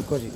Così.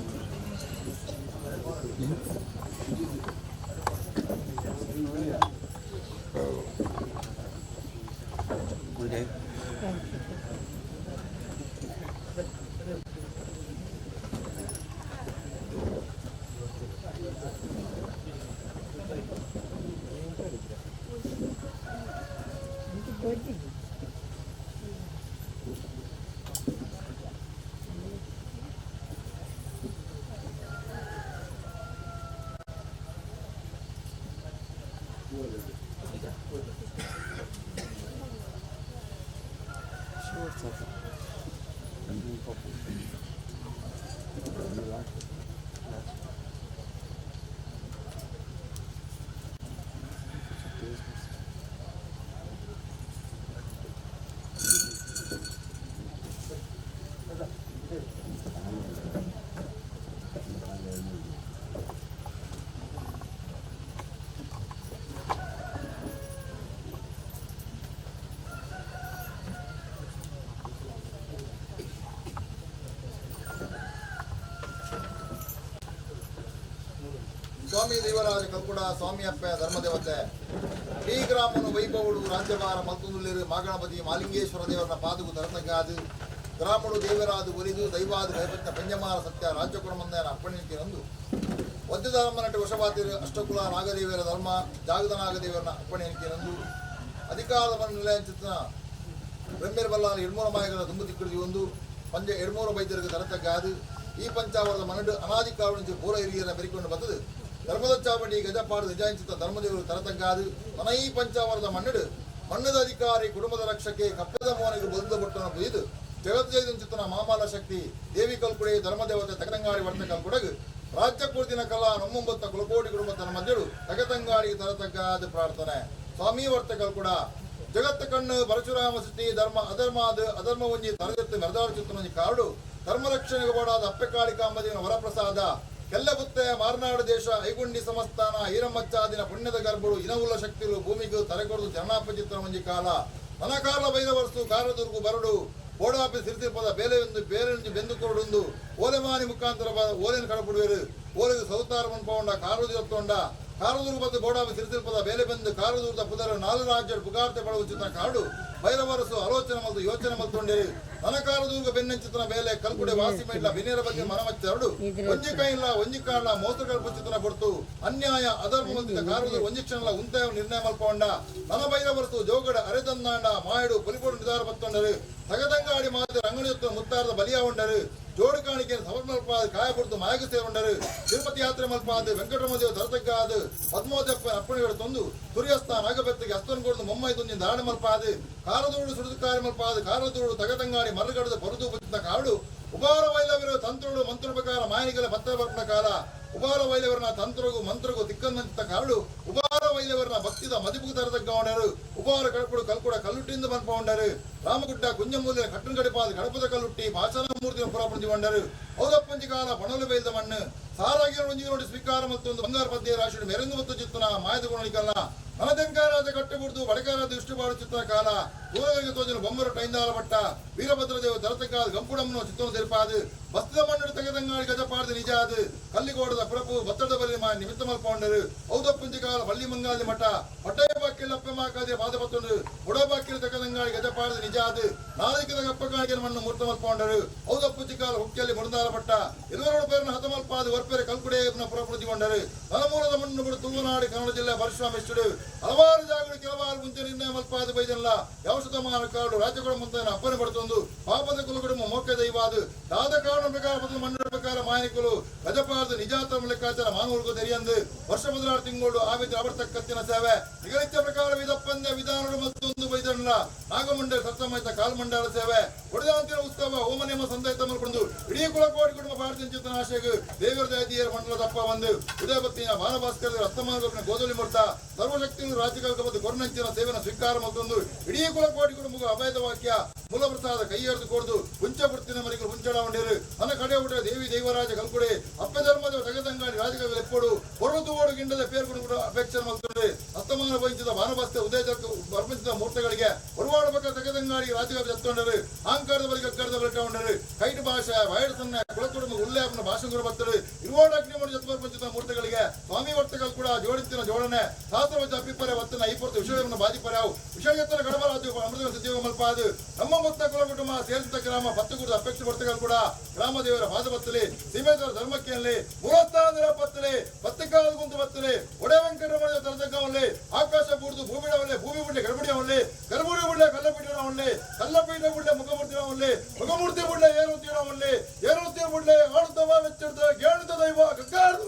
ಸ್ವಾಮಿ ದೇವರಾಜ ಕಲ್ಕುಡ ಸ್ವಾಮಿಯಪ್ಪ ಧರ್ಮದೇವತೆ ಈ ಗ್ರಾಮನು ವೈಭವಡು ರಾಜ್ಯಭಾರ ಮಲ್ತುನುಲ್ಲಿರು ಮಾಗಣಪತಿ ಮಾಲಿಂಗೇಶ್ವರ ದೇವರನ್ನ ಪಾದುಗು ತರತಗಾದು ಗ್ರಾಮಡು ದೇವರಾದು ಒಲಿದು ದೈವಾದು ಭಯಪತ್ತ ಪಂಜಮಾರ ಸತ್ಯ ರಾಜ್ಯಕುಳಮಂದನ ಅಪ್ಪಣಿಕೆ ನಂದು ವದ್ಯಧರ್ಮ ನಟ ವಶವಾತಿರು ಅಷ್ಟಕುಲ ನಾಗದೇವರ ಧರ್ಮ ಜಾಗದ ನಾಗದೇವರನ್ನ ಅಪ್ಪಣಿಕೆ ನಂದು ಅಧಿಕಾರವನ್ನು ನಿಲಯಂಚಿತ ಬ್ರಹ್ಮೇರ್ ಬಲ್ಲಾರ ಎಡ್ಮೂರ ಮಾಯಗಳ ತುಂಬು ತಿಕ್ಕಡಿ ಒಂದು ಪಂಜ ಎಡ್ಮೂರ ವೈದ್ಯರಿಗೆ ತರತಗಾದು ಈ ಪಂಚಾವರದ ಮನಡು ಅನಾದಿ ಕಾಲ నుంచి ಪೂರ ಹಿರಿಯರ ಬೆರಿಕೊಂಡು ಬಂದದು ಧರ್ಮದ ಚಾವಡಿ ಗಜಪಾಡು ನಿಜಾಂಚಿತ ಧರ್ಮದೇವರು ತರತಗ್ಗಾದು ಮನ ಈ ಪಂಚಾವರದ ಮಣ್ಣದ ಅಧಿಕಾರಿ ಕುಟುಂಬದ ರಕ್ಷಕ್ಕೆ ಕಪ್ಪದ ಮೋನಿಗೆ ಬಂದ ಬುಟ್ಟನ ಬುಯ್ದು ಜಗಜ್ಜಯಂಚಿತನ ಮಾಮಾಲ ಶಕ್ತಿ ದೇವಿ ಕಲ್ಕುಡೆ ಧರ್ಮದೇವತೆ ತಗತಂಗಾಡಿ ವರ್ತ ಕಲ್ಕುಡಗು ರಾಜ್ಯ ಕೂರ್ತಿನ ಕಲಾ ನಮ್ಮೊಂಬತ್ತ ಕುಲಕೋಟಿ ಕುಟುಂಬತನ ಮಧ್ಯಳು ತಗತಂಗಾಡಿಗೆ ತರತಗ್ಗಾದ ಪ್ರಾರ್ಥನೆ ಸ್ವಾಮಿ ವರ್ತ ಕಲ್ಕುಡ ಜಗತ್ತು ಕಣ್ಣು ಪರಶುರಾಮ ಸೃಷ್ಟಿ ಧರ್ಮ ಅಧರ್ಮ ಒಂಜಿ ತರಗತ್ತು ಮೆರದಾಡುತ್ತಿನ ಕಾಡು ಧರ್ಮ ರಕ್ಷಣೆಗೆ ಬೋಡಾದ ಅಪ್ಪೆಕಾಳಿಕಾಂಬದಿನ ವರಪ್ರಸಾದ ಕೆಲ್ಲಬುತ್ತೆ ಮಾರ್ನಾಡು ದೇಶ ಐಗುಂಡಿ ಸಮಸ್ಥಾನ ಈರಮ್ಮಚ್ಚಾದಿನ ಪುಣ್ಯದ ಗರ್ಭಗಳು ಇನವುಲ್ಲ ಶಕ್ತಿಗಳು ಭೂಮಿಗೂ ತರೆಕೊಡದು ಜನನಾಪಚಿತ್ರ ಮಂಜಿ ಕಾಲ ನನಕಾಲ ಬೈದವರ್ಸು ಕಾರದುರ್ಗು ಬರಡು ಬೋಡಾಪಿ ಸಿರಿತಿರ್ಪದ ಬೇರೆ ಬೆಂದು ಕೊರಡುಂದು ಓಲೆಮಾನಿ ಮುಖಾಂತರ ಓಲೆನ ಕಡಪುಡುವೆರು ಓಲೆಗೆ ಸೌತಾರ ಮನ್ಪೌಂಡ ಕಾರದು ಎತ್ತೊಂಡ ಕಾರದೂರು ಬಂದು ಬೋಡಾಪಿ ಸಿರಿತಿರ್ಪದ ಬೇಲೆ ಬಂದು ಕಾರದೂರದ ಪುದರು 4 ರಾಜ್ಯರು ಪುಗಾರ್ತೆ ಪಡುವ ಚಿತ್ರ ಕಾಡು ಬೈರವರಸು ಆಲೋಚನೆ ಮತ್ತು ಯೋಚನೆ ಮಲ್ತೊಂಡಿರು ನನಕಾರದೂರ್ಗ ಬೆನ್ನಂಚಿತನ ಬೇಲೆ ಕಲ್ಕುಡೆ ವಾಸಿ ಮೇಡ್ಲ ಬೆನೇರ ಬಗ್ಗೆ ಮನಮಚ್ಚರಡು ಒಂಜಿ ಕೈಲ್ಲ ಒಂಜಿ ಕಾಣ್ಲ ಮೋಸಗಳ ಪುಚ್ಚಿತನ ಕೊಡ್ತು ಅನ್ಯಾಯ ಅಧರ್ಮ ಮಂದಿದ ಕಾರದೂರು ಒಂಜಿ ಕ್ಷಣ ಉಂತಾಯ ನಿರ್ಣಯ ಮಲ್ಪೊಂಡ ನನ್ನ ಬೈರವರಸು ಜೋಗಡ ಅರೆದಂದಾಂಡ ಮಾಯಡು ಪುಲಿಪೋಡು ನಿರ್ಧಾರ ಬತ್ತೊಂಡರು ತಗದಂಗಾಡಿ ಮಾತ್ರ ರಂಗಣಿಯತ್ತು ಮುತ್ತಾರದ ಬಲಿಯ ಉಂಡರು ಜೋಡು ಕಾಣಿಕೆ ಸಮರ್ಪಣಪಾದ ಕಾಯಪುರತು ಮಾಯಗ ಸೇರುಂಡರು ತಿರುಪತಿ ಯಾತ್ರೆ ಮಲ್ಪಾದ ವೆಂಕಟರಮದೇವ ತರತಗ್ಗಾದ ಪದ್ಮೋದಪ್ಪ ಅಪ್ಪಣೆಗಳು ತಂದು ಸೂರ್ಯಸ್ಥ ನಾಗಬೆತ್ತಿಗೆ ಅಸ್ತನ್ಗೊಡ್ದು ಮೊಮ್ಮೈ ತುಂಜಿ ದಾಣ ಮಲ್ಪಾದ ಕಾರದೂಡು ಸುಡಿದು ಕಾರ್ಯ ಮಲ್ಪಾದ ಕಾರದೂಡು ತಗದಂಗಾಡಿ ಮರಗಡದ ಪರುದು ಬುತ್ತಿನ ಕಾಡು ಉಪಾರ ವೈಲವಿರ ತಂತ್ರುಡು ಮಂತ್ರ ಪ್ರಕಾರ ಮಾಯನಿಗಳ ಪತ್ರ ಬರ್ಪಣ ಕಾಲ ಉಪಾರ ವೈಲವರನ ತಂತ್ರಗೂ ಮಂತ್ರಗೂ ತಿಕ್ಕನ್ನಂತ ಕಾಡು ಉಪಾರ ವೈಲವರನ ಭಕ್ತಿದ ಮದಿಪುಗ ತರತಗ್ಗವಣರು ಉಪಾರ ಕಡಪುಡು ಕಲ್ಕುಡ ಕಲ್ಲುಟ್ಟಿಂದ ಮನ್ಪೌಂಡರು ರಾಮಗುಡ್ಡ ಕುಂಜಮೂಲಿನ ಕಟ್ಟನ್ ಗಡಿಪಾದ ಗಣಪದ ಕಲ್ಲುಟ್ಟಿ ಭಾಷಣ ಮೂರ್ತಿನ ಪುರಾಪಂಜಿ ವಂಡರು ಔದಪ್ಪಂಜಿ ಕಾಲ ಪಣಲು ಬೇಯ್ದ ಮಣ್ಣು ಸಾರಾಗಿರ ಒಂಜಿ ನೋಡಿ ಸ್ವೀಕಾರ ಮತ್ತೊಂದು ಬಂಗಾರ ಪದ್ಯ ರಾಶಿ ಮೆರೆಂದು ಮತ್ತು ಚಿತ್ತನ ಮಾಯದ ಗುಣಿಕಲ್ಲ ನನದೆಂಕಾರಾದ ಕಟ್ಟೆಬುಡ್ದು ಬಡಕಾರಾದ ಇಷ್ಟುಪಾಡು ಚಿತ್ತನ ಕಾಲ ದೂರಗಳಿಗೆ ತೋಜನು ಬೊಮ್ಮರು ಟೈಂದಾಲ ಬಟ್ಟ ವೀರಭದ್ರದೇವ ತರತಕ್ಕಾದ ಗಂಪುಡಮ್ಮನ ಚಿತ್ತನ ತೆರಪಾದು ಬಸ್ತದ ಮಣ್ಣು ತೆಗೆದಂಗಾಡಿ ಗಜಪಾಡ್ದು ನಿಜ ಅದು ಕಲ್ಲಿಗೋಡದ ಪ್ರಭು ಬತ್ತದ ಬಲಿ ನಿಮಿತ್ತ ಮಲ್ಪೌಂಡರು ಔದಪ್ಪಂಜಿ ಕಾಲ ಬಳ್ಳಿ ಮಂಗಾಲಿ ಮಠ ಹೊಟ್ಟೆಯ ಬಾಕಿಲ್ ಅಪ್ಪೆ ಮಾಕಾದೆ ಪಾದ ಪತ್ತೊಂಡು ಬುಡಬಾಕಿಲ್ ತೆಗೆದಂಗಾಡಿ ಗಜಪಾಡ್ದು ನಿಜ ಅದು ನಾಲಿಕದ ಗಪ್ಪಕಾಣಿಗೆ ಮಣ್ಣು ಮೂರ್ತ ಮಲ್ಪೌಂಡರು ಔದಪ್ಪಂಜಿ ಕಾಲ ಹುಕ್ಕಿಯಲ್ಲಿ ಮುರುದಾಲ ಬಟ್ಟ ಇರುವರಡು ಪೇರನ ಹತಮಲ್ಪಾದ ವರ್ಪೇರೆ ಕಲ್ಕುಡೆ ಪುರಪುರಜಿಗೊಂಡರು ತಲಮೂಲದ ಮಣ್ಣು ಬಿಡು ತುಳುನಾಡು ಕನ್ನಡ ಜಿಲ್ಲೆ ಪರಶುರಾಮೇಶ್ವರು ಹಲವಾರು ಜಾಗಗಳು ಕೆಲವಾರು ಮುಂಚೆ ನಿರ್ಣಯ ಮಲ್ಪಾದ ಬೈದಲ್ಲ ಯಾವಶತಮಾನ ಕಾಡು ರಾಜ್ಯಗಳ ಮುಂದೆ ಅಪ್ಪನೆ ಪಡುತ್ತೊಂದು ಪಾಪದ ಕುಲುಗಡುಮ ಮೋಕ್ಷ ದೈವಾದು ದಾದ ಕಾರಣ ಪ್ರಕಾರ ಬದಲು ಮಣ್ಣಿನ ಪ್ರಕಾರ ಮಾಯನಿಕಲು ಗಜಪಾರ್ದು ನಿಜಾತ ಲೆಕ್ಕಾಚಾರ ಮಾನವರ್ಗು ತೆರೆಯಂದು ವರ್ಷ ಮೊದಲಾರು ತಿಂಗಳು ಆವಿದ್ರೆ ಅವರ್ತಕ್ಕತ್ತಿನ ಸೇವೆ ನಿಗಲಿತ ಪ್ರಕಾರ ವಿಧಪ್ಪಂದೆ ವಿಧಾನಗಳು ಮತ್ತೊಂದು ಬೈದಣ್ಣ ನಾಗಮಂಡಲ ಸಪ್ತಮಹಿತ ಕಾಲ್ಮಂಡಲ ಸೇವೆ ಒಡೆದಾಂತಿನ ಉತ್ಸವ ಹೋಮನೇಮ ಸಂದೈತ ಮಲ್ಕೊಂಡು ಇಡೀ ಕುಲಕೋಟಿ ಕುಟುಂಬ ಭಾರತೀಯ ಚಿಂತನ ಆಶೆಗೆ ದೇವರ ದಯದಿಯರ ಮಂಡಲ ತಪ್ಪ ಒಂದು ಉದಯಪತ್ತಿನ ಭಾನಭಾಸ್ಕರ ರಕ್ತಮಾನ ಗೋಧುಲಿ ಮೂರ್ತ ಸರ್ವಶಕ್ತಿಗಳು ರಾಜ್ಯಗಳ ಮತ್ತು ಕೊರನಂಚಿನ ಸೇವೆನ ಸ್ವೀಕಾರ ಮತ್ತೊಂದು ಇಡೀ ಕುಲಕೋಟಿ ಕುಟುಂಬ ಅಭಯದ ವಾಕ್ಯ ಮೂಲ ಪ್ರಸಾದ ಕೈ ಎರೆದು ಕೊಡ್ದು ಹುಂಚ ಬುರ್ತಿನ ಮನೆಗೆ ಹುಂಚಡಾವಂಡಿರು ನನ್ನ ಕಡೆ ಊಟ ದೇವಿ ದೈವರಾಜ ಕಲ್ಕೊಡೆ ಅಪ್ಪ ಧರ್ಮದ ಜಗದಂಗಾಡಿ ರಾಜಕವಿ ಎಪ್ಪಡು ಹೊರದು ಓಡು ಗಿಂಡದ ಪೇರ್ಕೊಂಡು ಅಪೇಕ್ಷೆ ಮಲ್ಕೊಂಡೆ ಅಸ್ತಮಾನ ವಹಿಸಿದ ಭಾನಭಾಸ್ಕರ ಉದಯ ಪ್ರಪಂಚದ ಮೂರ್ತಿಗಳಿಗೆ ಹೊರವಾಡಬೇಕ ಜಗದಂಗಾಡಿ ರಾಜಕವಿ ಎತ್ತೊಂಡರು ಅಹಂಕಾರದ ಬಳಿಕ ಕರೆದ ಬೆಳಕೊಂಡರು ಕೈಟ್ ಭಾಷೆ ವಯಸ್ಸನ್ನ ಕುಲಕುಟುಂಬ ಉಲ್ಲೇಖನ ಭಾಷೆಗಳು ಬರ್ತರು ಇರುವಾಡ ಅಗ್ನಿ ಮಾಡಿ ಪ್ರಪಂಚದ ಮೂರ್ತಿಗಳಿಗೆ ಸ್ವಾಮಿ ವರ್ತಗಳು ಕೂಡ ಜೋಡಿಸಿನ ಜೋಡಣೆ ಶಾಸ್ತ್ರವಚ ಅಭಿಪ್ರಾಯ ವರ್ತನ ಐಪುರ್ತ ವಿಷಯವನ್ನು ಬಾಧಿಪರ್ಯಾವು ವಿಷಯತ್ತರ ಗಡಬರಾದ ಅಮೃತ ಸದ್ಯೋಗ ಮಲ್ಪಾದು ನಮ್ಮ ಮೊತ್ತ ಕುಲಕುಟುಂಬ ಸೇರಿಸಿದ ಗ್ರಾಮ ಪತ್ತುಗುಡ ಅಪೇಕ್ಷೆ ವರ್ತಗಳು ಕೂಡ ಗ್ರಾಮ ದೇವರ ಪಾದ ಬತ್ತಲೆ ಸೀಮೇಶ್ವರ ಧರ್ಮಕ್ಕೆ ಮೂವತ್ತಾಂಧ್ರ ಬತ್ತಲೆ ಪತ್ತಿಕಾಲ ಗುಂತು ಬತ್ತಲೆ ಒಡೆ ವೆಂಕಟರಮಣ ತರದಗ್ಗವಲ್ಲಿ ಆಕಾಶ ಬೂರ್ದು ಭೂಮಿಡವಲ್ಲೇ ಭೂಮಿ ಬುಡ್ಲೆ ಗರ್ಭುಡಿಯವಲ್ಲಿ ಗರ್ಭುಡಿ ಬುಡ್ಲೆ ಕಲ್ಲಪೀಠವಲ್ಲಿ ಕಲ್ಲಪೀಠ ಬುಡ್ಲೆ ಮುಖಮೂರ್ತಿಯವಲ್ಲಿ ಮುಖಮೂರ್ತಿ ಬುಡ್ಲೆ ಏರುತ್ತೀರವಲ್ಲಿ ಏರುತ್ತೀರ ಬುಡ್ಲೆ ಆಡುತ್ತವ ವೆಚ್ಚದ ಗೇಣುತ್ತ ದೈವ ಗಗ್ಗಾರ್ದು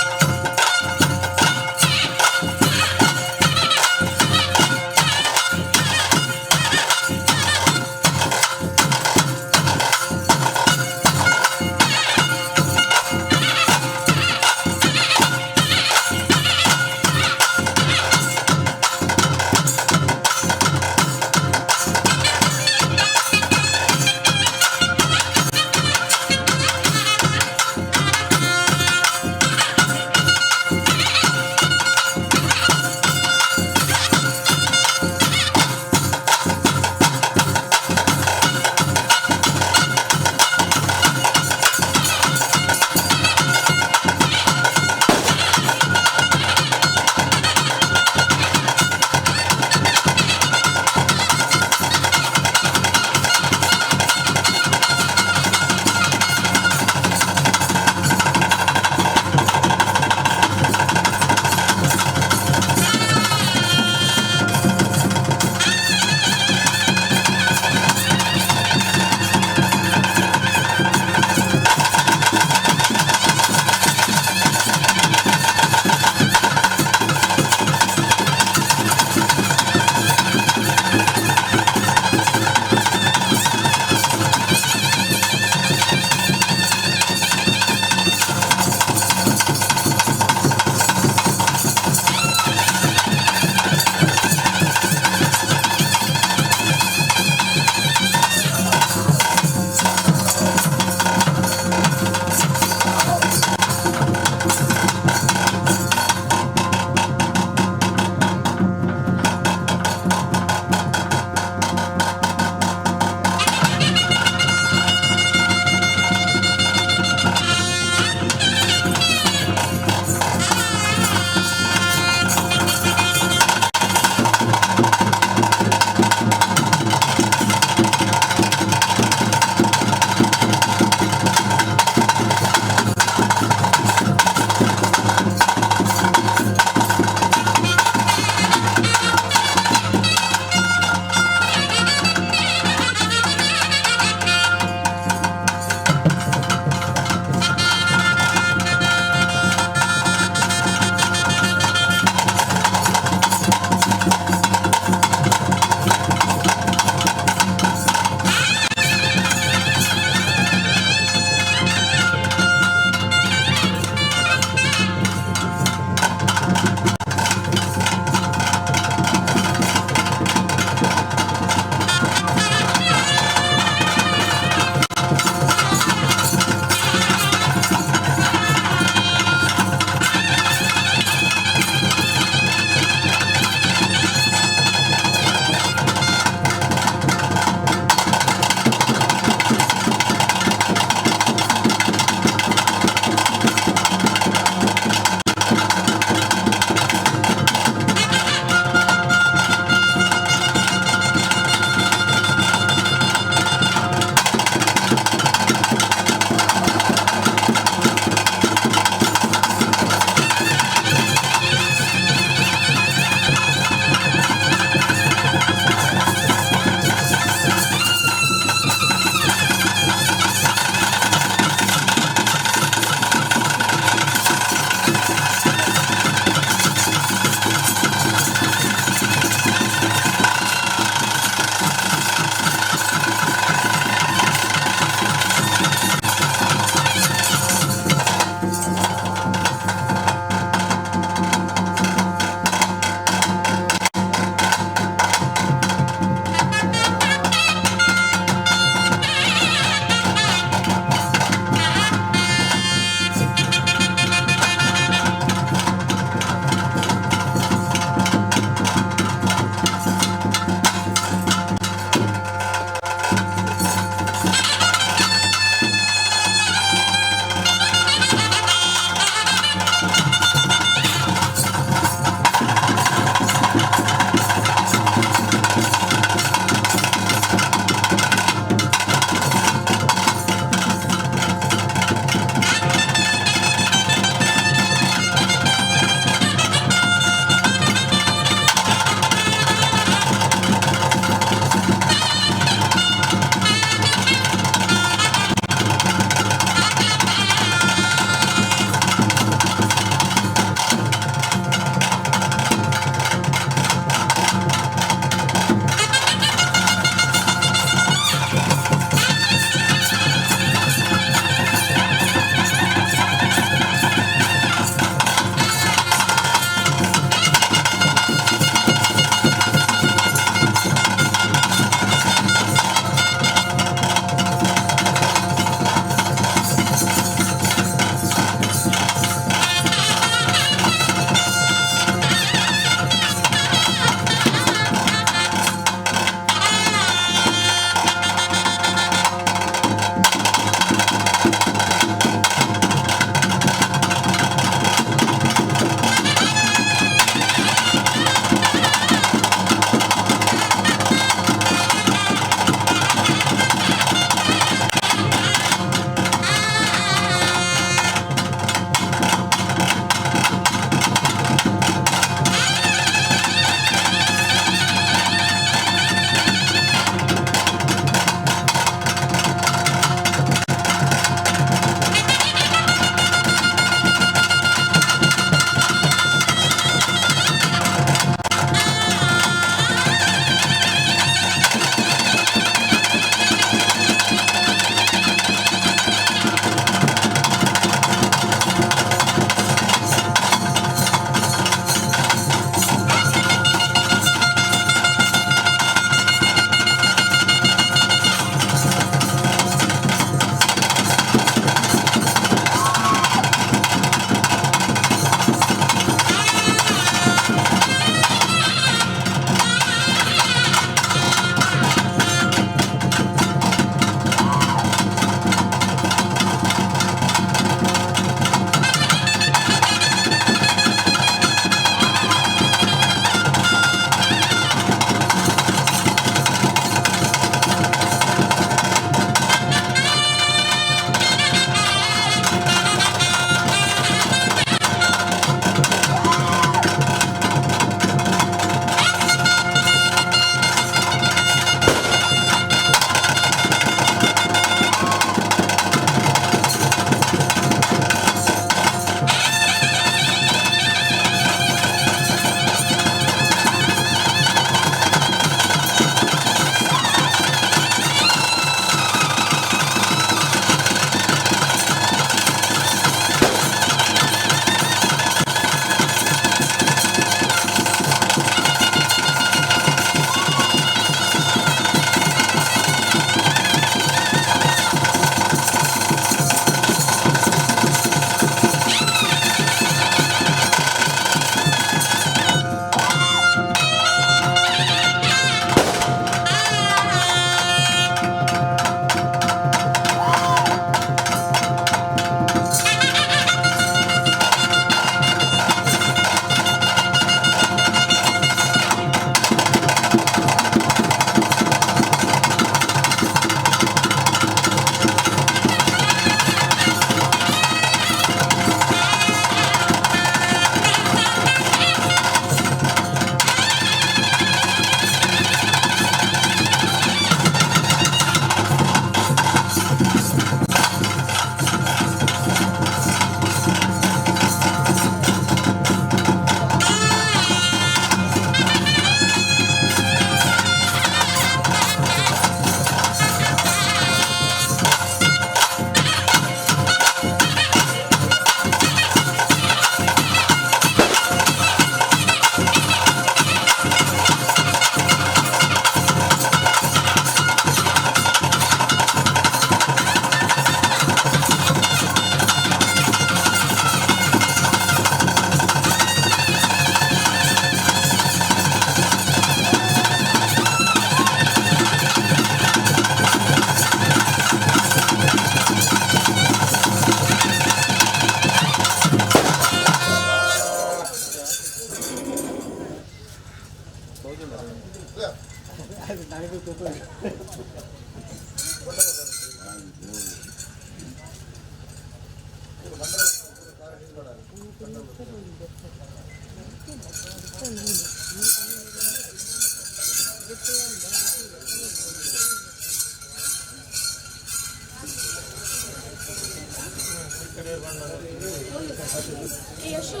यशु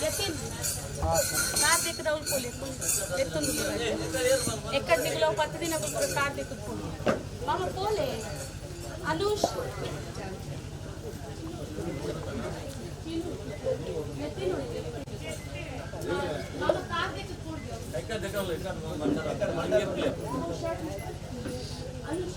यतीन कार्तिक राहुल पोले ఎత్తుంది ఎక్కడ దిగులో 10 దినకు కార్తిక్ పోలే మామ పోలే అనుష్ యतीन మామ కార్తిక్ పోడియో ఎక్కడ దిగలో ఎక్కడ మంగర్ ప్లే అనుష్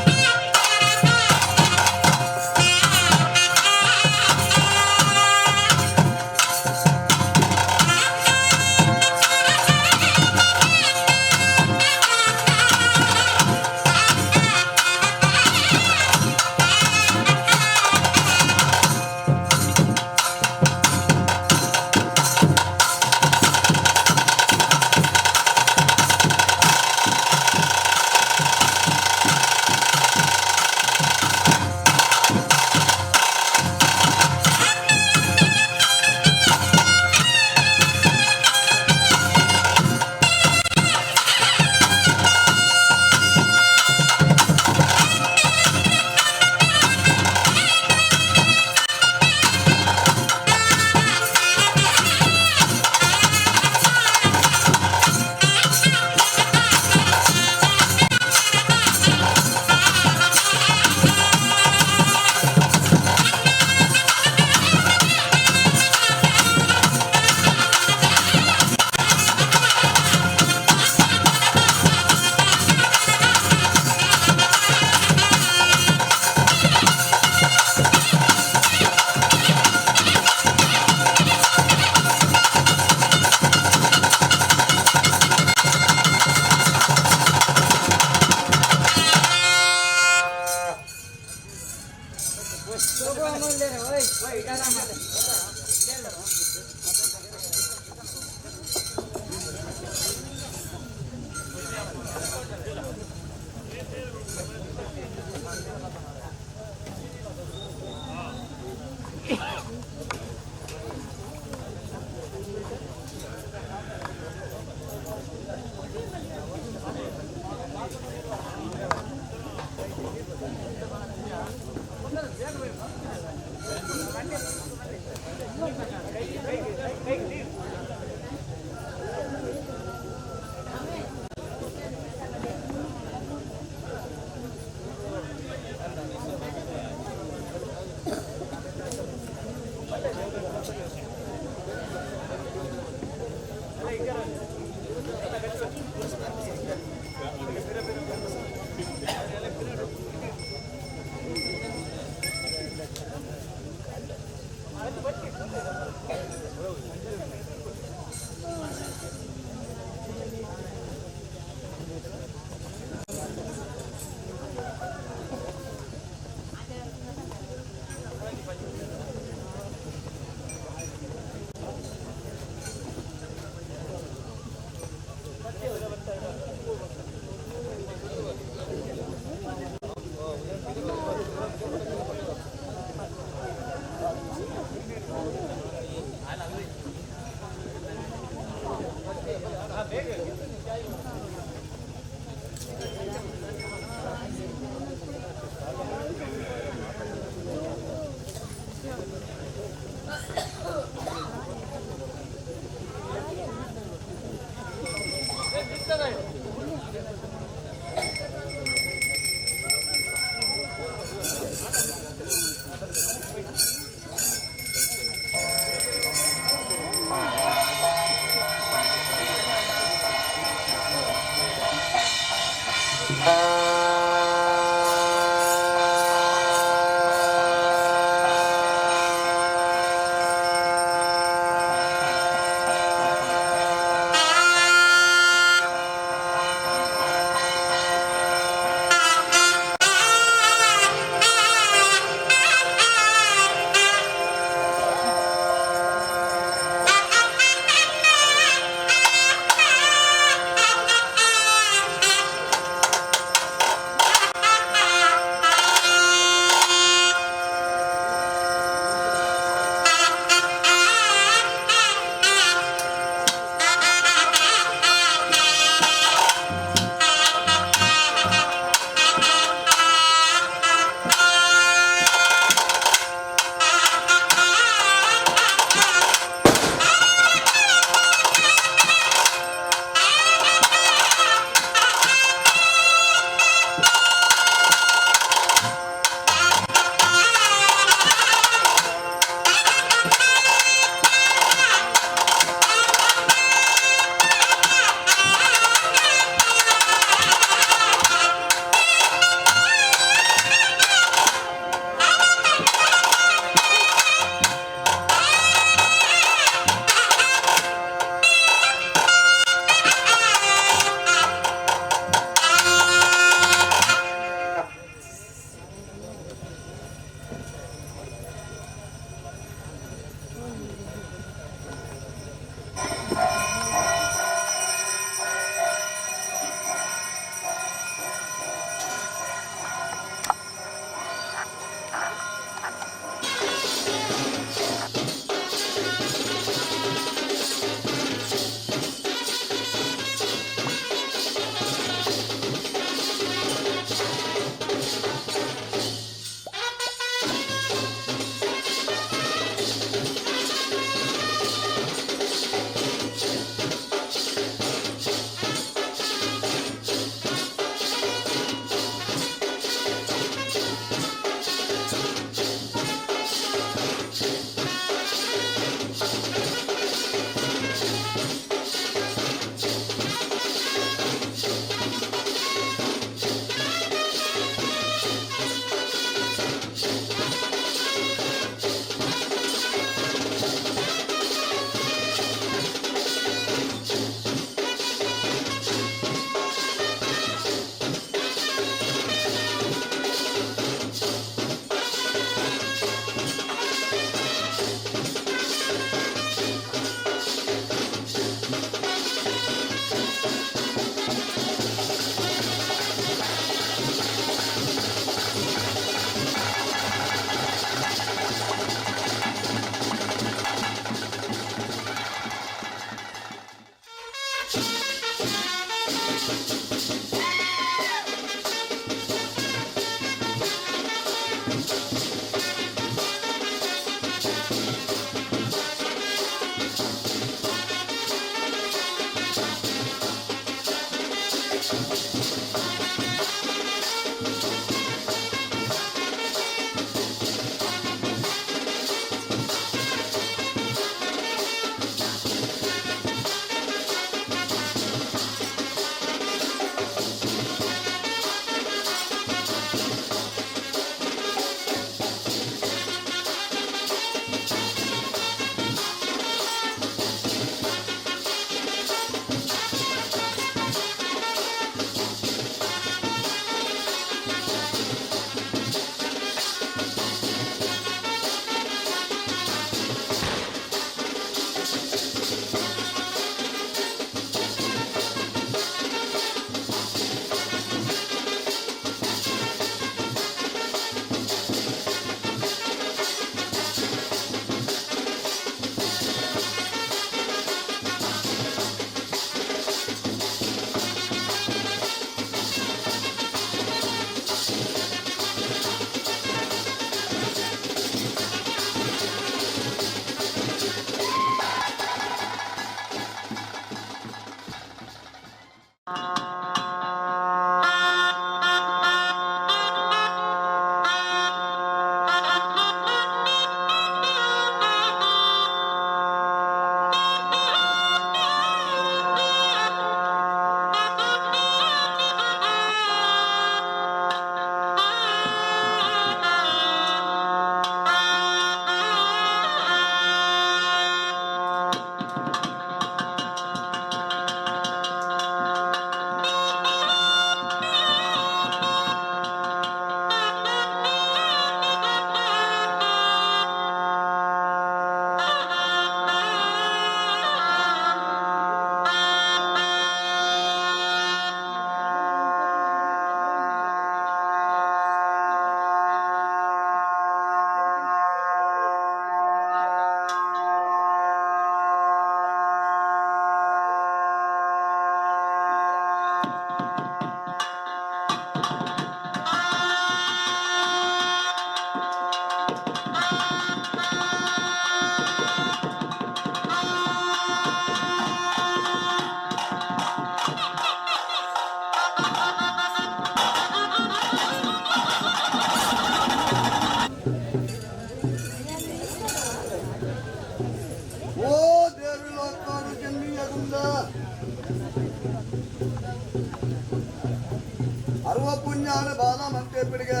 ಅರುವ ಪುಣ್ಯಾನ ಬಾಲ ಮಂಟೇಪಿಡಿಗೆ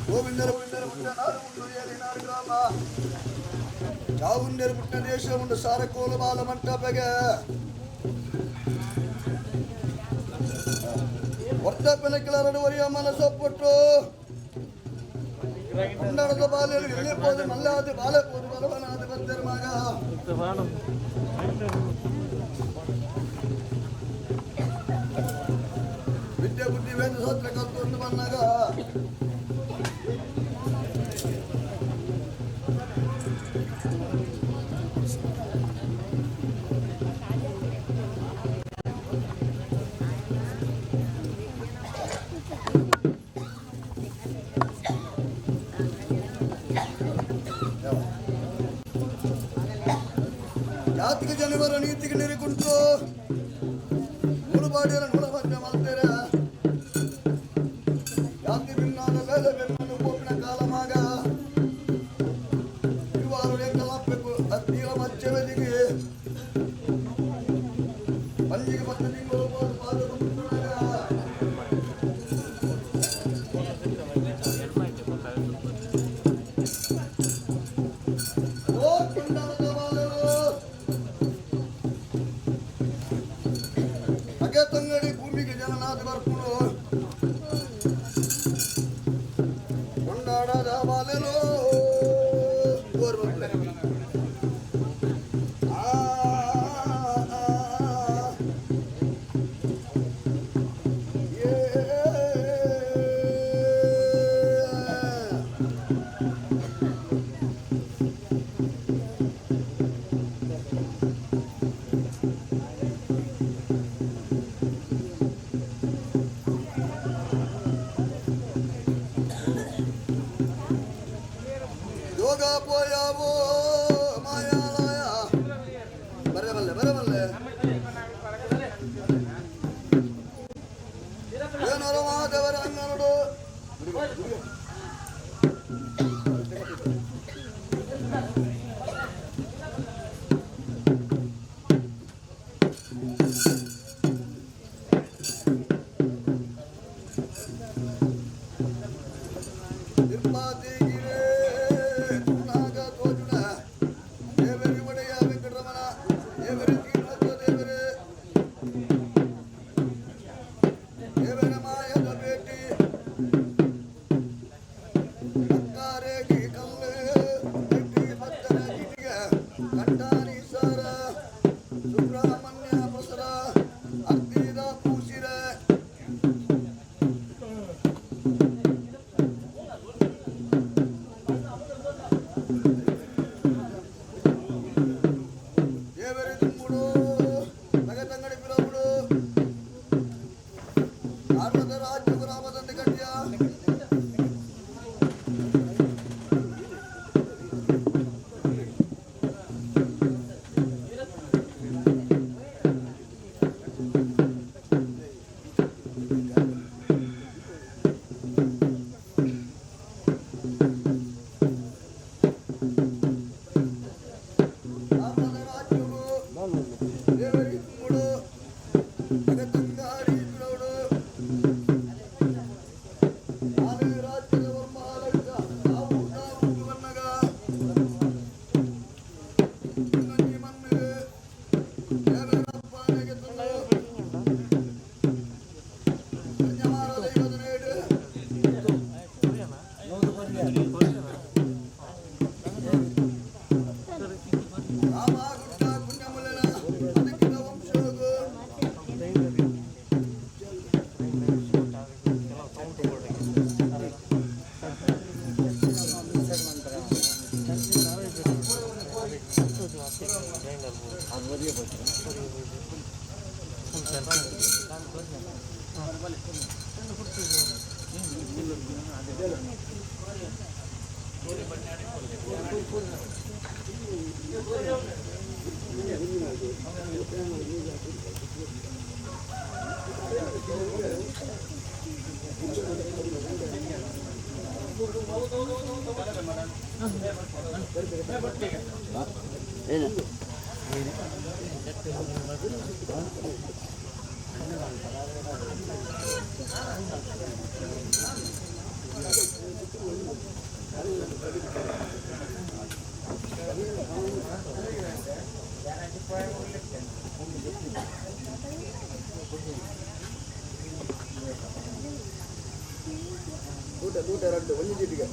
ಗೋವಿಂದರ ಪುಟ್ಟ ನಾಡು ಮುಂದುವರಿಯಲಿ ನಾಡು ಗ್ರಾಮ ಚಾವುಂಡರ ಪುಟ್ಟ ದೇಶ ಉಂಡು ಸಾರಕೋಲ ಬಾಲ ಮಂಟಪಗೆ ಒಟ್ಟಪ್ಪನ ಕಿಳರಡುವರಿಯ ಮನಸ್ಸೊಪ್ಪುಟ್ಟು ಕೊಂಡಾಡದ ಬಾಲ್ಯರು ಎಲ್ಲಿ ಹೋದ ಮಲ್ಲಾದ ಬಾಲೆ ಹೋದ ಬಲವನಾದ ಬಂದರ ಮಗ ವಿದ್ಯೆ ಬುದ್ಧಿ ವೇದ ಶಾಸ್ತ್ರ ಕಲ್ತೊಂದು ಬಂದಾಗ ಜಾತಿಗೆ ಜನವರ ನೀತಿಗೆ ನೀರಿಕುಂಟು ಮುಳುಬಾಡಿಯರ ನುಳವಂಜ ಮಲ್ತೆರ ಜಾತಿ ಭಿನ್ನಾದ ಬೇಲೆ ಬೆನ್ನನ್ನು ಕೋಪಿನ ಕಾಲಮಾಗ ಇವಾರು ಲೇಖಲಾಪೆಕ್ಕು ಅತ್ತೀರ ಮಚ್ಚವೆದಿಗೆ ಪಂಜಿಗೆ ಬತ್ತ ತಿಂಗಳು ಪಾದದ ಮುಟ್ಟುನಾಗ ಓ ಕೊಂಡಾಡದ ಬಾಲರು ಅಗೆ ತಂಗಡಿ ಭೂಮಿಗೆ ಜನನಾದ ಬರ್ಕೊಂಡು ಕೊಂಡಾಡದ ಬಾಲೆಲು ಯೋಗ ಪೋಯಾವೋ ಮಾಯಾಲಯ ಬರಬಲ್ಲೆ ಏನೋ ಮಾದೇವರ ಅಂಗನಡು ಏನು ನೂಟ ಎರಡು ಒಂದು ಚೀಟಿಗೆ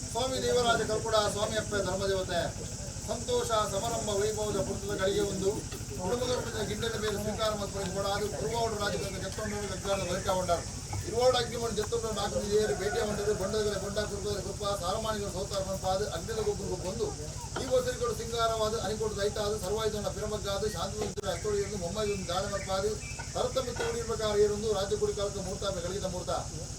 ಸ್ವಾಮಿ ದೇವರಾಜ ಕಲ್ಪುಡ ಸ್ವಾಮಿಯಪ್ಪ ಧರ್ಮದೇವತೆ ಸಂತೋಷ ಸಮಾರಂಭ ವೈಭವದ ಪುರುಷದ ಗಳಿಗೆ ಒಂದು ಕುಟುಂಬದ ಗಿಂಡನ ಮೇಲೆ ಸ್ವೀಕಾರ ಮತ್ತು ಅದು ಕುರುವಾಡು ರಾಜ್ಯದ ಕೆತ್ತೊಂಡು ಗಗ್ಗಾರದ ಬರಿಕ ಉಂಟಾರು ಇರುವಾಡು ಅಗ್ನಿಮಣಿ ಜತ್ತೊಂಡು ನಾಲ್ಕು ಹಿರಿಯರು ಭೇಟಿ ಹೊಂದಿದ್ದು ಬಂಡಗಳ ಗೊಂಡ ಕುರುಕದ ಕೃಪ ಸಾರಮಾನಿಗಳ ಸೌತಾರ ಮನಪಾದು ಅಗ್ನಿದ ಗೊಬ್ಬರು ಬಂದು ಈ ಗೋಸರಿಗಳು ಸಿಂಗಾರವಾದ ಅನಿಕೋಡು ದೈತಾದು ಸರ್ವಾಯುಧನ ಪಿರಮಗ್ಗಾದು ಶಾಂತಿ ಹತ್ತೋಳಿಯನ್ನು ಮೊಮ್ಮೈದೊಂದು ದಾಳಿ ಮನಪಾದು ತರತಮಿತ್ತು ಉಳಿರ್ಬೇಕಾದ್ರೆ ಏರೊಂದು ರಾಜ್ಯ ಕುಡಿ ಕಾಲಕ್ಕೆ ಮೂರ್ತ ಗಳಿದ ಮೂರ್ತ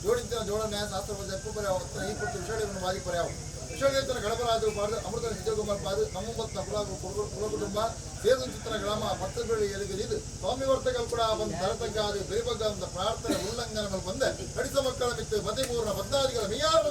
ಜೋಡಿಂತಿನ ಜೋಡಣೆ ಶಾಸ್ತ್ರ ಎಪ್ಪು ಪರ್ಯಾವ ಈ ಕೊಟ್ಟು ವಿಷಯಗಳನ್ನು ಬಾಗಿ ಪರ್ಯಾವ ವಿಷಯೇತನ ಗಡಪರಾಜು ಪಾಡು ಅಮೃತ ನಿಜಗುಮಾರ್ ಪಾದು ನಮ್ಮೊಂಬತ್ತು ಕುಲಕುಟುಂಬ ಸೇದು ಚಿತ್ರ ಗ್ರಾಮ ಪತ್ತಬೇಳಿ ಎಲಿಗಲಿದು ಸ್ವಾಮಿ ವರ್ತಕಲ್ ಕೂಡ ಬಂದು ತರತಗ್ಗಾದು ಬೇಬಗ್ಗ ಅಂತ ಪ್ರಾರ್ಥನೆ ಉಲ್ಲಂಘನಗಳು ಬಂದೆ ಕಡಿತ ಮಕ್ಕಳ ಮಿತ್ತು ಮತಿಪೂರ್ಣ ಬದ್ದಾದಿಗಳ ಮಿಯಾರ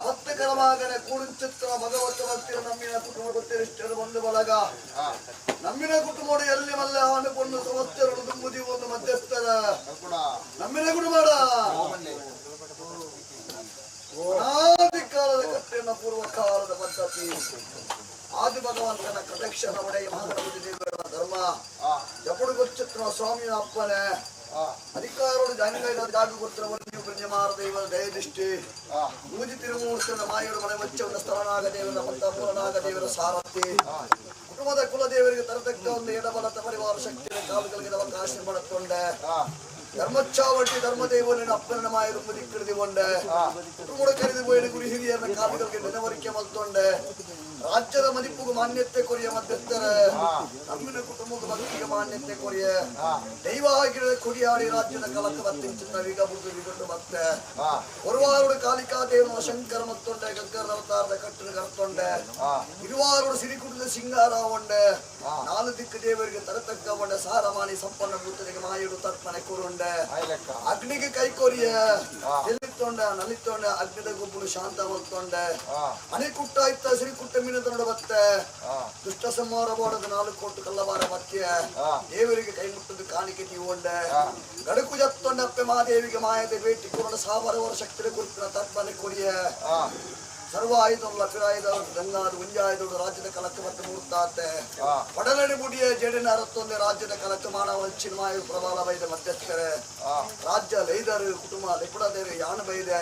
ಭಕ್ತಕರವಾಗನೆ ಕೂಡಿಸುತ್ತ ಭಗವತ ಭಕ್ತಿಯ ನಮ್ಮಿನ ಕುಟುಂಬ ಗೊತ್ತಿರಿಷ್ಟರು ಒಂದು ಬಲಗ ನಮ್ಮಿನ ಕುಟುಂಬ ಎಲ್ಲಿ ಮಲ್ಲ ಅನುಕೊಂಡು ಸಂವತ್ಸರಗಳು ತುಂಬುದಿ ಒಂದು ಮಧ್ಯಸ್ಥರ ನಮ್ಮಿನ ಕುಟುಂಬ ಅನಾದಿ ಕಾಲದ ಕಟ್ಟೆಯನ್ನು ಪೂರ್ವ ಕಾಲದ ಪದ್ಧತಿ ಆದಿ ಭಗವಂತನ ಕಟಕ್ಷಣ ಒಡೆಯ ಮಹಾಗಣಪತಿ ದೇವರ ಧರ್ಮ ಎಪ್ಪಡು ಗೊತ್ತಿರುವ ಸ್ವಾಮಿಯ ಅಪ್ಪನೆ ಅಧಿಕಾರೋಡು ಜಾಗ ಗೊತ್ತಿರುವ ಬ್ರಹ್ಮಾರ ದೇವರ ದಯದೃಷ್ಟಿ ಮೂಜಿ ತಿರುಮೂರ್ತನ ಮಾಯೋಡು ಮನೆ ವಚ್ಚವನ್ನ ಸ್ಥಳನಾಗ ದೇವರ ಮತ್ತು ಮೂಲನಾಗ ದೇವರ ಸಾರಥಿ ಕುಟುಂಬದ ಕುಲದೇವರಿಗೆ ತರತಕ್ಕ ಒಂದು ಎಡಬಲತ ಪರಿವಾರ ಶಕ್ತಿಯ ಕಾಲುಗಳಿಗೆ ಅವಕಾಶ ಮಾಡುತ್ತೊಂಡೆ ಧರ್ಮಚ್ಚಾವಟಿ ಧರ್ಮದೇವನ ಅಪ್ಪನ ಮಾಯರು ಮುದಿಕ್ಕಿಡಿದುಕೊಂಡೆ ಕುಟುಂಬ ಕರೆದು ಹೋಗಿ ಗುರಿ ಹಿರಿಯರ ಕಾಲುಗಳಿಗೆ ನೆನವರಿಕೆ ಮಲ್ತೊಂಡೆ ರಾಜ್ಯದ ಮದಿಪ್ಪುಗೂ ಮಾನ್ಯತೆ ಕೊರಿಯ ಮಧ್ಯಸ್ಥರ ನಮ್ಮಿನ ಕುಟುಂಬದ ಭಕ್ತಿಗೆ ಮಾನ್ಯತೆ ಕೊರಿಯ ದೈವ ಆಗಿರದ ಕೊಡಿಯಾಡಿ ರಾಜ್ಯದ ಕಲಕ ಬತ್ತಿಂಚಿನ ವಿಗಬುದ್ದು ಮತ್ತೆ ಒರುವಾರುಡು ಕಾಲಿಕಾ ದೇವನ ಶಂಕರ ಮತ್ತೊಂಡೆ ಗಗ್ಗರ ಅವತಾರದ ಕಟ್ಟಿನ ಕರ್ತೊಂಡೆ ಇರುವಾರುಡು ಸಿರಿಕುಟದ ಸಿಂಗಾರ ಒಂಡೆ ನಾಲು ದಿಕ್ಕು ದೇವರಿಗೆ ತರತಕ್ಕ ಒಂಡೆ ಸಾರಮಾನಿ ಸಂಪನ್ನ ಬುದ್ಧನಿಗೆ ಮಾಯುಡು ತರ್ಪಣೆ ಕೂರುಂಡೆ ಅಗ್ನಿಗೆ ಕೈ ಕೊರಿಯ ಎಲ್ಲಿತ್ತೊಂಡೆ ನಲಿತ್ತೊಂಡೆ ಅಗ್ನಿದ ಗುಬ್ಬುಲು ಶಾಂತ ಮಲ್ತೊಂಡೆ ಮನೆ ಕುಟ್ಟ ಇತ್ತ ಸಿರಿಕುಟ್ಟ ಬತ್ತೆ ದುಷ್ಟ ಸಂಹಾರ ಮಾಡೋದು 4 ಕೋಟಿ ಕಲ್ಲವಾರ ಮಧ್ಯ ದೇವರಿಗೆ ಕೈ ಮುಟ್ಟದು ಕಾಣಿಕೆ ನೀವುಂಡೆ ಗಡಕು ಜತ್ತೊಂಡ ಅಪ್ಪೆ ಮಹಾದೇವಿಗೆ ಮಾಯದೆ ಭೇಟಿ ಕೊರಡ 1000 ವರ್ಷ ಶಕ್ತಿ ಕುರಿತಿನ ತತ್ವನೆ ಕೊರಿಯ ಸರ್ವ ಆಯುಧಲ್ಲ ಪಿರಾಯುಧ ಗಂಗಾದು ಮುಂಜಾಯುಧ ರಾಜ್ಯದ ಕಲಕ್ಕೆ ಮತ್ತು ಮೂರ್ತಾತೆ ಪಡಲಡಿ ಮುಡಿಯ ಜೇಡಿನ ಅರತ್ತೊಂದೆ ರಾಜ್ಯದ ಕಲಕ್ಕೆ ಮಾನವ ಚಿನ್ಮಾಯು ಪ್ರಬಲ ಬೈದ ಮಧ್ಯಸ್ಥರೆ ರಾಜ್ಯ ಲೈದರು ಕುಟುಂಬ ಲಿಪುಡದೇರು ಯಾನ ಬೈದೆ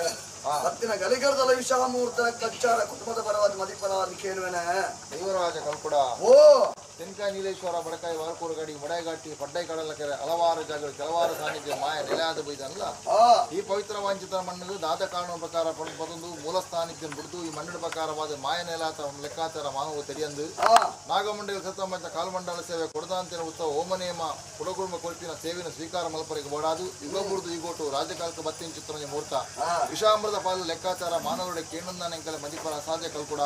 ಮತ್ತಿನ ಗಲಿಗರದಲ್ಲ ವಿಷ ಮುಹೂರ್ತ ಕಚ್ಚಾರ ಕುಟುಂಬದ ಪರವಾದ ಮದಿಪರವಾದ ಕೇಳುವೆನೆ ದೈವರಾಜ ಕಲ್ಕುಡ ಓ ತೆನ್ಕಾಯಿ ನೀಲೇಶ್ವರ ಬಡಕಾಯಿ ವಾರಕೂರು ಗಡಿ ಮಡೈಘಾಟಿ ಪಡ್ಡೈ ಕಡಲ ಕೆರೆ ಹಲವಾರು ಜಾಗಗಳು ಕೆಲವಾರು ಸಾನ್ನಿಧ್ಯ ಮಾಯ ನೆಲೆಯಾದ ಬೈದಲ್ಲ ಈ ಪವಿತ್ರ ವಾಂಚಿತ ಮಣ್ಣಿಗೆ ದಾದ ಕಾನೂನು ಪ್ರಕಾರ ಪಡೆದು ಮೂಲ ಸಾನ್ನಿಧ್ಯ ಬಿಡ್ದು ಈ ಮಣ್ಣಿನ ಪ್ರಕಾರವಾದ ಮಾಯ ನೆಲಾತ ಲೆಕ್ಕಾಚಾರ ಮಾನವ ತೆರೆಯಂದು ನಾಗಮಂಡಲ ಸತ್ತಂಬ ಕಾಲ್ಮಂಡಲ ಸೇವೆ ಕೊಡದಾಂತಿನ ಉತ್ಸವ ಓಮನೇಮ ಕುಡಗುಡುಂಬ ಕೊರತಿನ ಸೇವೆನ ಸ್ವೀಕಾರ ಮಲ್ಪರಿಗೆ ಓಡಾದು ಯುಗಬುರ್ದು ಈಗೋಟು ರಾಜಕಾಲಕ್ಕೆ ಬತ್ತಿನ ಚಿತ್ರನ ಮುಹೂರ್ತ ವಿಷಾಮೃತ ಪಾಲು ಲೆಕ್ಕಾಚಾರ ಮಾನವರುಡೆ ಕೇಣುಂದಾನೆಂಕಲ ಮದಿಪರ ಸಾಧ್ಯ ಕಲ್ಕುಡ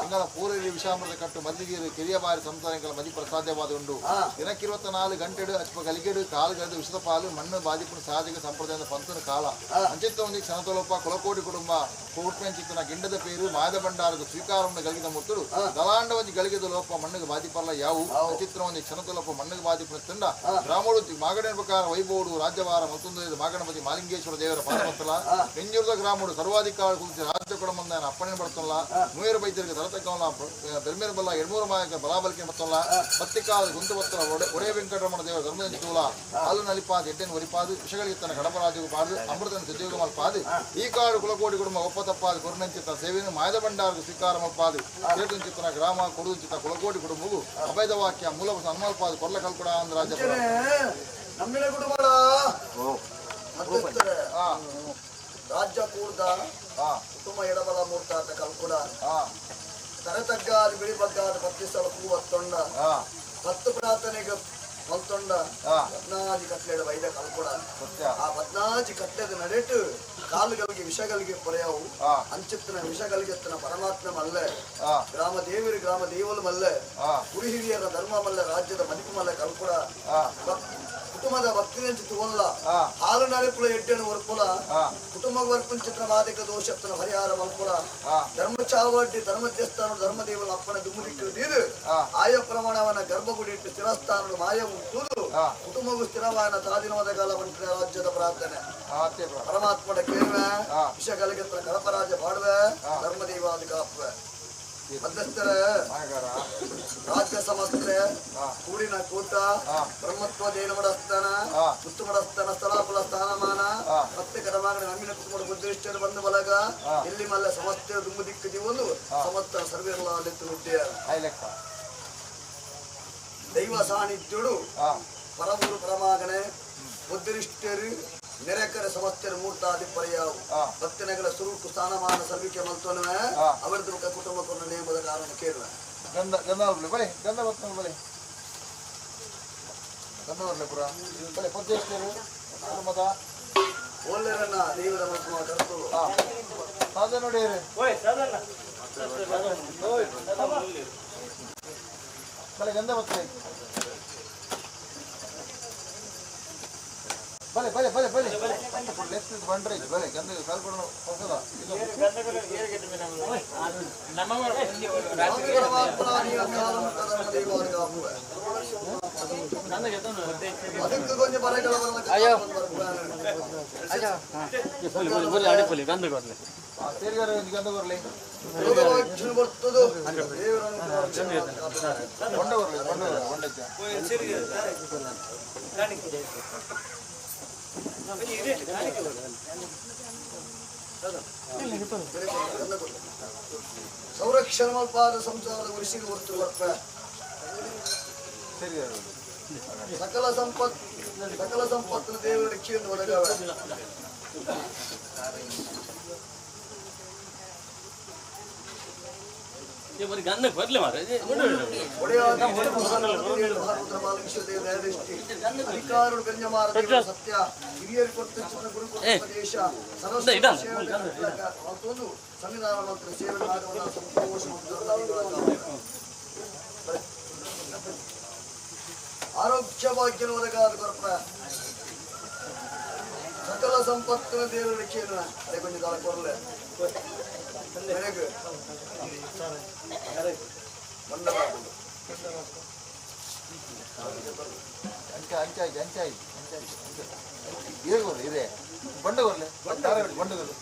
ಇಂಗಲ ಪೂರೈರಿ ವಿಷಾಮೃತ ಕಟ್ಟು ಮದ್ದಿಗೀರು ಕಿರಿಯ ಬಾರಿ ಸಂಸಾರ ಮದಿಪರ ಸಾಧ್ಯವಾದ ಉಂಡು ದಿನಕ್ಕೆ 24 ಗಂಟೆಡು ಅಚ್ಪ ಗಲಿಗೆಡು ಕಾಲುಗದು ವಿಷದ ಪಾಲು ಮಣ್ಣು ಬಾದಿಪುರ ಸಾಧಿಕ ಸಂಪ್ರದಾಯದ ಪಂತನ ಕಾಲ ಅಂಚಿತ್ತೊಂದಿಗೆ ಕ್ಷಣತೊಲಪ ಕೊಲಕೋಡಿ ಕುಟುಂಬ ಕೋಟ್ಮೆಂಚಿತ್ತನ ಗಿಂಡದ ಪೇರು ಮಾಯದ ಭಂಡಾರದ ಸ್ವೀಕಾರವನ್ನು ಗಲಿಗಿದ ಮುತ್ತುಡು ದಲಾಂಡ ಒಂಜಿ ಗಲಿಗೆದ ಲೋಪ ಮಣ್ಣಿಗೆ ಬಾದಿಪರ್ಲ ಯಾವು ಚಿತ್ರ ಒಂದಿ ಕ್ಷಣತೊಲಪ ಮಣ್ಣಿಗೆ ಬಾದಿಪುರ ತಂಡ ಗ್ರಾಮೋಡು ಮಾಗಡಿನ ಪ್ರಕಾರ ವೈಭವಡು ರಾಜ್ಯವಾರ ಮತ್ತೊಂದು ಮಾಗಣಪತಿ ಮಾಲಿಂಗೇಶ್ವರ ದೇವರ ಪಾದಪತ್ತಲ ಬೆಂಜೂರದ ಗ್ರಾಮೋಡು ಸರ್ವಾಧಿಕಾರ ಕುರಿತು ರಾಜ್ಯ ಕೊಡಮಂದ ಅಪ್ಪಣೆ ಬರ್ತಲ್ಲ ನೂರು ಬೈದ್ಯರಿಗೆ ತರತಕ್ಕವಲ್ಲ ಬೆರ್ಮೇರ ಬಲ್ಲ 200 ಮಾಯಕ ಬಲಾಬಲಿಕೆ ಮತ್ತಲ್ಲ ಪತ್ತಿಕಾಲ ಗುಂತು ಬತ್ತಲ ಒಡೆ ವೆಂಕಟರಮಣ ದೇವರ ಧರ್ಮದ ತೂಲ ಹಾಲು ನಲಿಪಾದ ಎಡ್ಡೆನ ಒರಿಪಾದು ವಿಷಗಳಿಗೆ ತನ್ನ ಕಡಪರಾಜು ಪಾದು ಅಮೃತನ ಸಜೀವ ಮಲ್ಪಾದು ಈ ಕಾಡು ಕುಲಕೋಡಿ ಕುಟುಂಬ ಒಪ್ಪತಪ್ಪಾದ ಕೊರುನಂಚಿತ ಸೇವೆಯನ್ನು ಮಾಯದ ಭಂಡಾರದ ಸ್ವೀಕಾರ ಮಲ್ಪಾದು ಸೇತುಂಚಿತನ ಗ್ರಾಮ ಕೊಡುಂಚಿತ ಕುಲಕೋಡಿ ಕುಟುಂಬವು ಅಭಯದ ವಾಕ್ಯ ಮೂಲ ಹನುಮಲ್ಪಾದು ಕೊರ್ಲ ಕಲ್ಕೊಡ ಅಂದ ರಾಜ್ಯ ನಮ್ಮಿನ ಕುಟುಂಬ ರಾಜ್ಯ ಕೂರ್ದ ಕುಟುಂಬ ಎಡಬಲ ಮೂರ್ತಾತ ಕಲ್ಕೊಡ ತರತಗ್ಗಾದ ಬಿಳಿ ಬಗ್ಗಾದ ಪತ್ತಿಸಲ ಕೂವತ್ತೊಂಡ 10 ಪ್ರಾರ್ಥನೆಗೆ ಮಲ್ತೊಂಡ 14 ಕಟ್ಲೆದ ವೈದ ಕಲ್ಕೊಡ ಆ 14 ಕಟ್ಲೆದ ನಡೆಟ್ಟು ಕಾಲುಗಳಿಗೆ ವಿಷಗಳಿಗೆ ಪೊರೆಯವು ಅಂಚಿತ್ತಿನ ವಿಷಗಳಿಗೆತ್ತನ ಪರಮಾತ್ಮ ಮಲ್ಲೆ ಗ್ರಾಮ ದೇವರು ಗ್ರಾಮ ದೇವಲು ಮಲ್ಲೆ ಗುರು ಹಿರಿಯರ ಧರ್ಮ ಮಲ್ಲೆ ರಾಜ್ಯದ ಮದಿಪು ಮಲ್ಲೆ ಕಲ್ಕೊಡ ಕುಟುಂಬದ ಭಕ್ತಿನೆಂಚು ತುವಲ್ಲ ಹಾಲು ನಳಿಪುಳ ಎಡ್ಡೆನು ಒರ್ಪುಲ ಕುಟುಂಬ ವರ್ಪುನ್ ಚಿತ್ರ ಬಾಧಿಕ ದೋಷತ್ತನ ಪರಿಹಾರ ಮಲ್ಪುಲ ಧರ್ಮ ಚಾವಡ್ಡಿ ಧರ್ಮಧ್ಯಸ್ಥಾನ ಧರ್ಮದೇವನ ಅಪ್ಪನ ದುಮ್ಮುದಿಕ್ಕಲು ನೀರು ಆಯ ಪ್ರಮಾಣವನ್ನ ಗರ್ಭಗುಡಿ ಇಟ್ಟು ಸ್ಥಿರಸ್ಥಾನ ಮಾಯ ಮುಟ್ಟುವುದು ಕುಟುಂಬವು ಸ್ಥಿರವಾದ ತಾದಿನವಾದ ಕಾಲ ಮಂತ್ರ ರಾಜ್ಯದ ಪ್ರಾರ್ಥನೆ ಪರಮಾತ್ಮನ ಕೇಳುವೆ ವಿಷಗಳಿಗೆ ಕಡಪರಾಜ ಮಾಡುವೆ ಧರ್ಮದೇವಾದ ಕಾಪುವೆ ಮಧ್ಯಸ್ಥರ ರಾಜ್ಯ ಸಮಸ್ತೆ ಕೂಡಿನ ಕೂಟ ಬ್ರಹ್ಮತ್ವ ಜೈನ ಮಡಸ್ಥಾನ ಮುತ್ತು ಮಡಸ್ಥಾನ ಸ್ಥಳಾಪುಲ ಸ್ಥಾನಮಾನ ಮತ್ತೆ ಕಡಮಾಗಡ ನಮ್ಮಿನ ಕುಟುಂಬದ ಬುದ್ಧಿಷ್ಠರು ಬಂದು ಬಲಗ ಎಲ್ಲಿ ಮಲ್ಲ ಸಮಸ್ತೆ ದುಂಬು ದಿಕ್ಕು ಜೀವನು ಸಮಸ್ತ ಸರ್ವೆಲ್ಲ ಅಲ್ಲಿತ್ತು ನುಡ್ಡಿಯ ದೈವ ಸಾನ್ನಿಧ್ಯುಡು ಪರಮೂರು ಪರಮಾಗನೆ ಬುದ್ಧಿಷ್ಠರು ನೆರೆಕರ ಸಮಸ್ಯೆ ಮೂರ್ತಾದಿ ಪರ್ಯಾವು ಭಕ್ತನಗಳ ಸ್ವರೂಪ ಸ್ಥಾನಮಾನ ಸಲ್ವಿಕೆ ಮಲ್ತೋನವೆ ಅವರದ್ದು ಮುಖ ಕುಟುಂಬಕ್ಕೊಂದು ನೇಮದ ಕಾರಣ ಕೇಳುವ ಒಳ್ಳೆರನ್ನ ದೈವದ ಮಕ್ಕಳ ಕರೆದು ನೋಡಿ ಗಂಧ ಬರ್ತದೆ ಬಲೆ ಬಲೆ ಬಲೆ ಬಲೆ ಲೆಫ್ಟ್ ಬಂಡ್ರೆ ಬಲೆ ಗಂಧ ಕಾಲ್ಕೊಂಡು ಹೊಸದ ಅದಕ್ಕೆ ಕೊಂಚ ಬರಗಳ ಗಂಧ ಕೊಡ್ಲಿ ಸೇರಿಗಾರ ಗಂಧ ಬರಲಿ ಬರ್ತದು ಕೊಂಡ ಬರಲಿ ಕೊಂಡಕ್ಕೆ ಸಂರಕ್ಷಣ ಮಲ್ಪಾದ ಸಂಸಾರದ ಉಳಿಸಿ ಹೊರತು ಬರ್ತ ಸಕಲ ಸಂಪತ್ತಿನ ದೇವರ ರಕ್ಷೆಯನ್ನು ಒಳಗಾವ ಗಂಧಕ್ಕೆ ಬರ್ಲಿ ಅಧಿಕಾರಗಳು ಗಣ್ಯಮಾರ ಸತ್ಯ ಹಿರಿಯರು ಕೊಟ್ಟ ಗುರುದೇಶ ಸಂವಿಧಾನ ಮಂತ್ರ ಸೇವೆ ಮಾಡುವ ಸಂತೋಷ ಆರೋಗ್ಯ ಭಾಗ್ಯನ ಒದಗಾದ ಕೊರಪ ಸಕಲ ಸಂಪತ್ತಿನ ದೇವರ ರಕ್ಷೆಯನ್ನು ಅದೇ ಕೊಂಚ ಕಾಲ ಕೊರಲೆ ನನಗೆ ಬಂಡಗೋರ್ಲೆ ಬಂಡಗೋರ್ಲೆ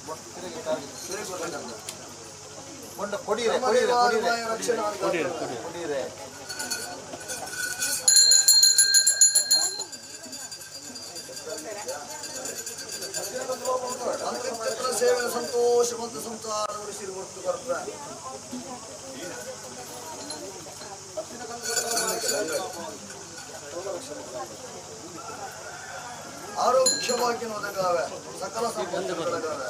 ಕೊಡಿರೆ ಸೇವೆ ಸಂತೋಷ ಮತ್ತು ಸಂಸಾರ ಉಳಿಸಿ ಹೊತ್ತು ಬರ್ತಾರೆ. ಆರೋಗ್ಯವಾಗಿ ಒದಗಾವೆ, ಸಕಲ ಸಂಪತ್ತು ಒದಗಾವೆ.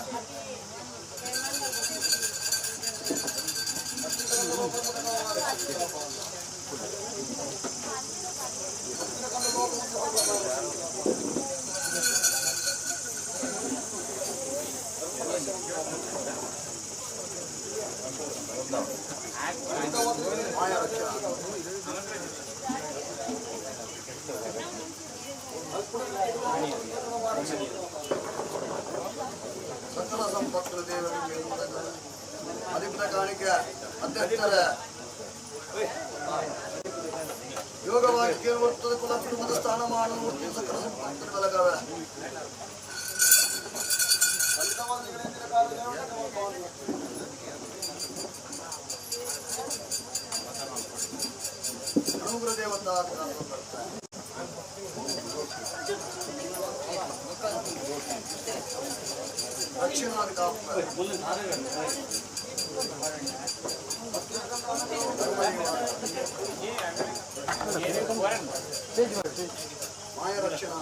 ಸಕಲ ಸಂಪತ್ತು ದೇವರಿಗೆ ಅಧಿಕ ಕಾಣಿಕೆ ಅಧ್ಯಕ್ಷರ ಯೋಗವಾಗಿ ಕೇಳುವಂಥದ್ದು ಕುಲ ಕುಟುಂಬದ ಸ್ಥಾನಮಾನ ಮೂರ್ತಿ ಸಕಲ ಸಂಪತ್ತು ಬೆಳಗಾವೆ. ಅನುಗ್ರಹ ದೇವತಾ ದಕ್ಷಿಣಾಧಿಕಾರಿ ಮಾಯ ರಕ್ಷಣಾ